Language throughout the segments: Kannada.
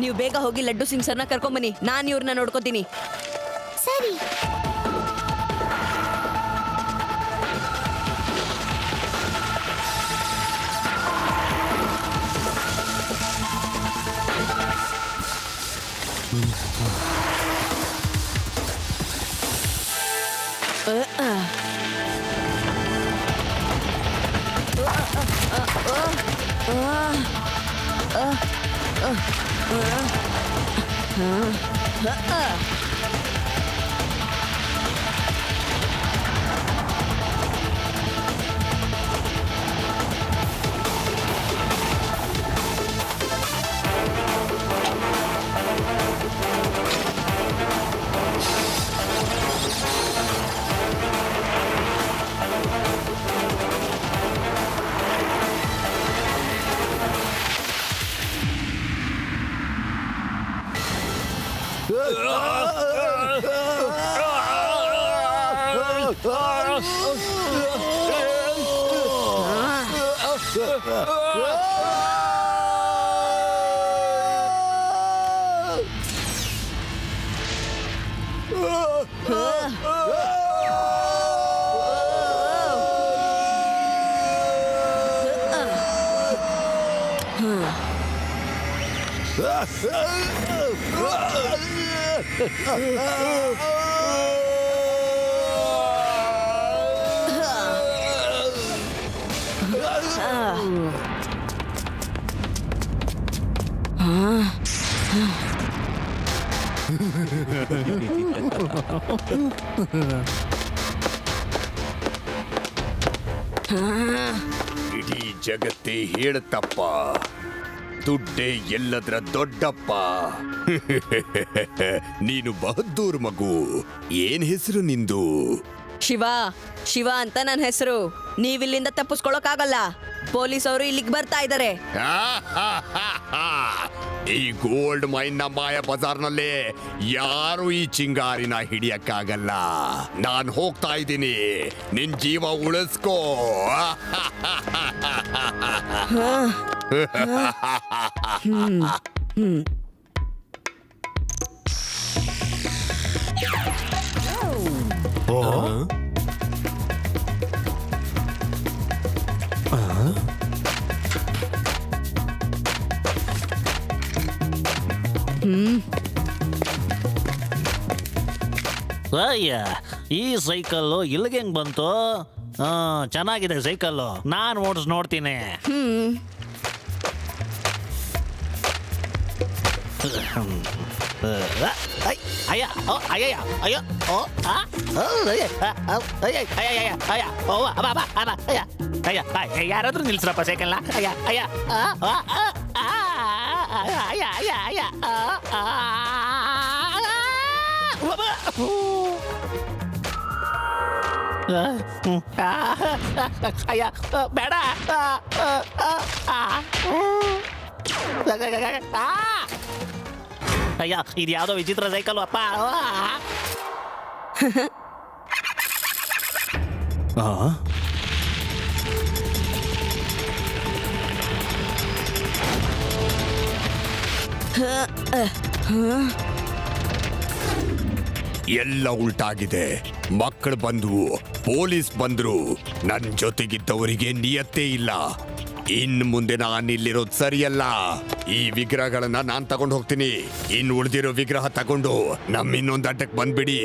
ನೀವು ಬೇಗ ಹೋಗಿ ಲಡ್ಡು ಸಿಂಗ್ ಸರ್ನ ಕರ್ಕೊಂಬನ್ನಿ, ನಾನು ಇವ್ರನ್ನ ನೋಡ್ಕೋತೀನಿ. ಸರಿ. ಇಡೀ ಜಗತ್ತೇ ಹೇಳುತ್ತಪ್ಪ, ದುಡ್ಡೇ ಎಲ್ಲದರ ದೊಡ್ಡಪ್ಪ. ನೀನು ಬಹದ್ದೂರ್ ಮಗು. ಏನ್ ಹೆಸರು ನಿಂದು? ಶಿವ. ಶಿವ ಅಂತ ನನ್ನ ಹೆಸರು. ನೀವಿಲ್ಲಿಂದ ತಪ್ಪಿಸ್ಕೊಳಕ್ಕಾಗಲ್ಲ. ಪೊಲೀಸ್ ಅವರು ಇಲ್ಲಿಗೆ ಬರ್ತಾ ಇದ್ದಾರೆ. ಈ ಗೋಲ್ಡ್ ಮೈನ್ ನ ಮಾಯ ಬಜಾರ್ನಲ್ಲಿ ಯಾರು ಈ ಚಿಂಗಾರಿನ ಹಿಡಿಯಕ್ಕಾಗಲ್ಲ. ನಾನ್ ಹೋಗ್ತಾ ಇದ್ದೀನಿ, ನಿನ್ ಜೀವ ಉಳಿಸ್ಕೋ. ಅಯ್ಯ, ಈ ಸೈಕಲ್ಲು ಇಲ್ಲಿಗೆ ಹೆಂಗ್ ಬಂತು? ಚೆನ್ನಾಗಿದೆ ಸೈಕಲ್ಲು, ನಾನು ಓಡಿಸ್ ನೋಡ್ತೀನಿ. ಅಯ್ಯ, ಅಯ್ಯ, ಅಯ್ಯೋ, ಯಾರಾದ್ರೂ ನಿಲ್ಸ್ರಪ್ಪ ಸೈಕಲ್ನ. ಅಯ್ಯ, ಅಯ್ಯ, ಅಯ್ಯ, ಅಯ್ಯ, ಅಯ್ಯ, ಅಯ್ಯ, ಬೇಡ. ಅಯ್ಯ, ಇದು ಯಾವುದೋ ವಿಚಿತ್ರ ಸೈಕಲ್ ಅಪ್ಪ. ಎಲ್ಲ ಉಲ್ಟಾಗಿದೆ. ಮಕ್ಕಳು ಬಂದ್ವು, ಪೊಲೀಸ್ ಬಂದ್ರು, ನನ್ ಜೊತೆಗಿದ್ದವರಿಗೆ ನಿಯತ್ತೇ ಇಲ್ಲ. ಇನ್ ಮುಂದೆ ನಾನಿಲ್ಲಿರೋದು ಸರಿಯಲ್ಲ. ಈ ವಿಗ್ರಹಗಳನ್ನ ನಾನ್ ತಗೊಂಡು ಹೋಗ್ತೀನಿ. ಇನ್ ಉಳಿದಿರೋ ವಿಗ್ರಹ ತಗೊಂಡು ನಮ್ಮ ಇನ್ನೊಂದು ಅಡ್ಡಕ್ಕೆ ಬಂದ್ಬಿಡಿ.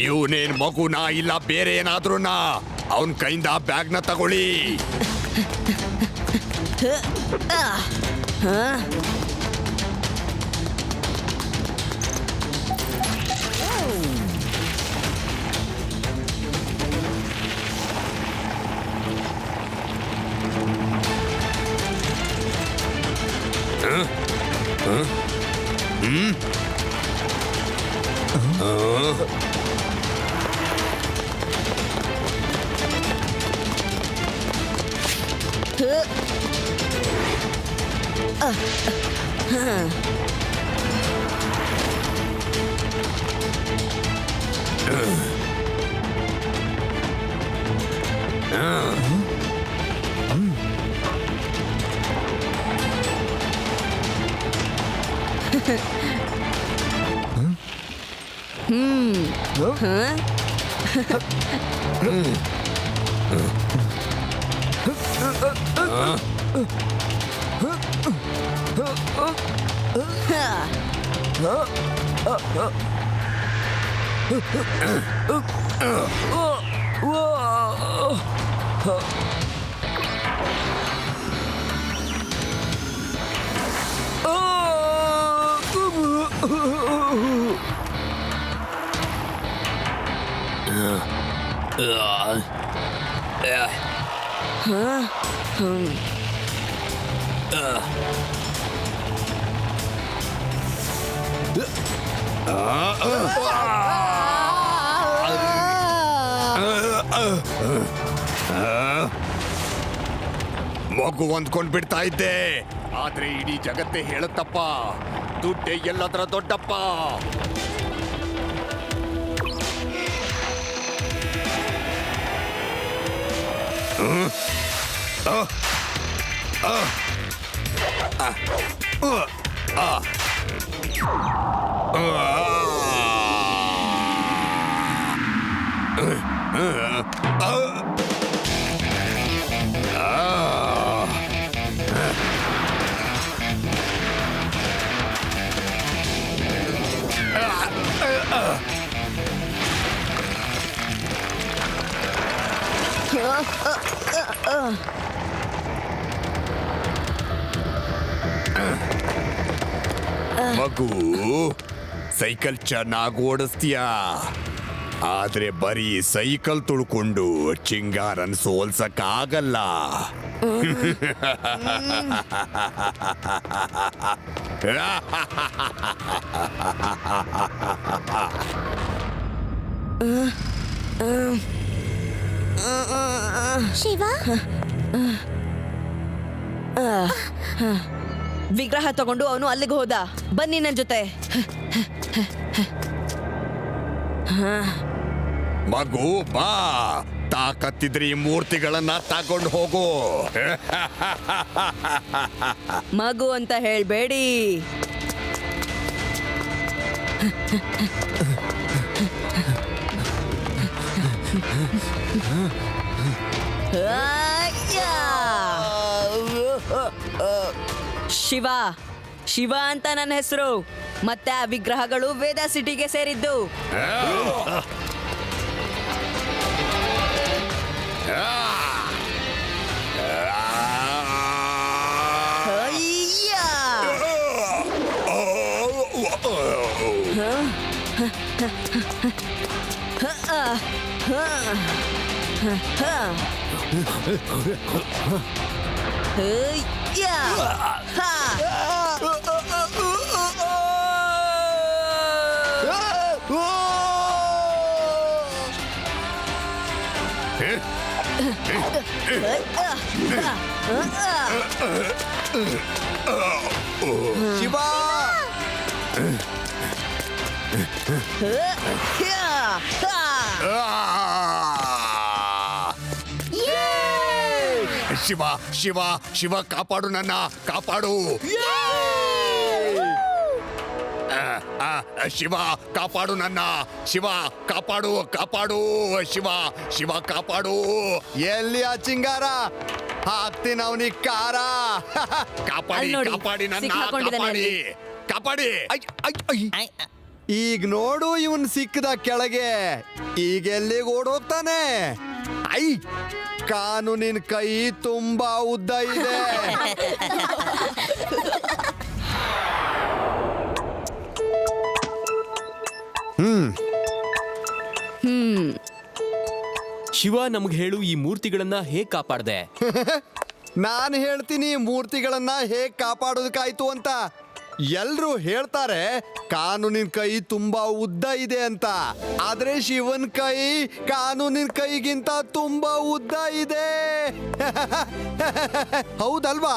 ಇವನೇನ್ ಮಗುನಾ ಇಲ್ಲ ಬೇರೆ ಏನಾದ್ರೂನಾ? ಅವನ್ ಕೈಯಿಂದ ಬ್ಯಾಗ್ನ ತಗೊಳ್ಳಿ. ಮಗು ಹೊಂದ್ಕೊಂಡ್ ಬಿಡ್ತಾ ಇದ್ದೆ, ಆದ್ರೆ ಇಡೀ ಜಗತ್ತೇ ಹೇಳುತ್ತಪ್ಪ, ದುಡ್ಡೇ ಎಲ್ಲದರ ದೊಡ್ಡಪ್ಪ. ಮಗು, ಸೈಕಲ್ ಚೆನ್ನಾಗಿ ಓಡಿಸ್ತೀಯಾ, ಆದ್ರೆ ಬರೀ ಸೈಕಲ್ ತುಳ್ಕೊಂಡು ಚಿಂಗಾರನ್ ಸೋಲ್ಸಕ್ಕಾಗಲ್ಲ. ಶಿವ, ವಿಗ್ರಹ ತಗೊಂಡು ಅವನು ಅಲ್ಲಿಗೆ ಹೋದ. ಬನ್ನಿ ನನ್ ಜೊತೆ. ಮಗು ಬಾ, ತಾಕತ್ತಿದ್ರೆ ಈ ಮೂರ್ತಿಗಳನ್ನ ತಗೊಂಡು ಹೋಗು. ಮಗು ಅಂತ ಹೇಳ್ಬೇಡಿ. ಶಿವ, ಶಿವ ಅಂತ ನನ್ನ ಹೆಸರು. ಮತ್ತೆ ಆ ವಿಗ್ರಹಗಳು ವೇದ ಸಿಟಿಗೆ ಸೇರಿದ್ದು. ಶಿವ, ಶಿವ ಶಿವ ಶಿವ, ಕಾಪಾಡು ನನ್ನ, ಕಾಪಾಡು. ಶಿವ ಕಾಪಾಡು ನನ್ನ, ಶಿವ ಕಾಪಾಡು, ಕಾಪಾಡು, ಶಿವ ಶಿವ ಕಾಪಾಡು. ಎಲ್ಲಿ ಆ ಚಿಂಗಾರ? ಹಾಕ್ತೀನಿ ಅವನಿಗೆ ಕಾರ. ಕಾಪಾಡಿ, ಅಲ್ಲಿ ನೋಡಿ, ಕಾಪಾಡಿ ನನ್ನ, ಸಿಕ್ಕಾಕೊಂಡಿದ್ದಾನೆ ಕಾಪಾಡಿ, ಅಲ್ಲಿ. ಕಾಪಾಡಿ. ಈಗ ನೋಡು ಇವನ್ ಸಿಕ್ಕದ ಕೆಳಗೆ, ಈಗ ಎಲ್ಲಿಗೆ ಓಡೋಗ್ತಾನೆ? ಐ ಕಾನೂನಿನ ಕೈ ತುಂಬಾ ಉದ್ದ ಇದೆ. ಶಿವ ನಮ್ಗೆ ಹೇಳು, ಈ ಮೂರ್ತಿಗಳನ್ನ ಹೇಗ್ ಕಾಪಾಡ್ದೆ? ನಾನು ಹೇಳ್ತೀನಿ ಮೂರ್ತಿಗಳನ್ನ ಹೇಗ್ ಕಾಪಾಡೋದಕ್ಕಾಯ್ತು ಅಂತ. ಎಲ್ರು ಹೇಳ್ತಾರೆ ಕಾನೂನಿನ ಕೈ ತುಂಬಾ ಉದ್ದ ಇದೆ ಅಂತ, ಆದ್ರೆ ಶಿವನ್ ಕೈ ಕಾನೂನಿನ ಕೈಗಿಂತ ತುಂಬಾ ಉದ್ದ ಇದೆ. ಹೌದಲ್ವಾ?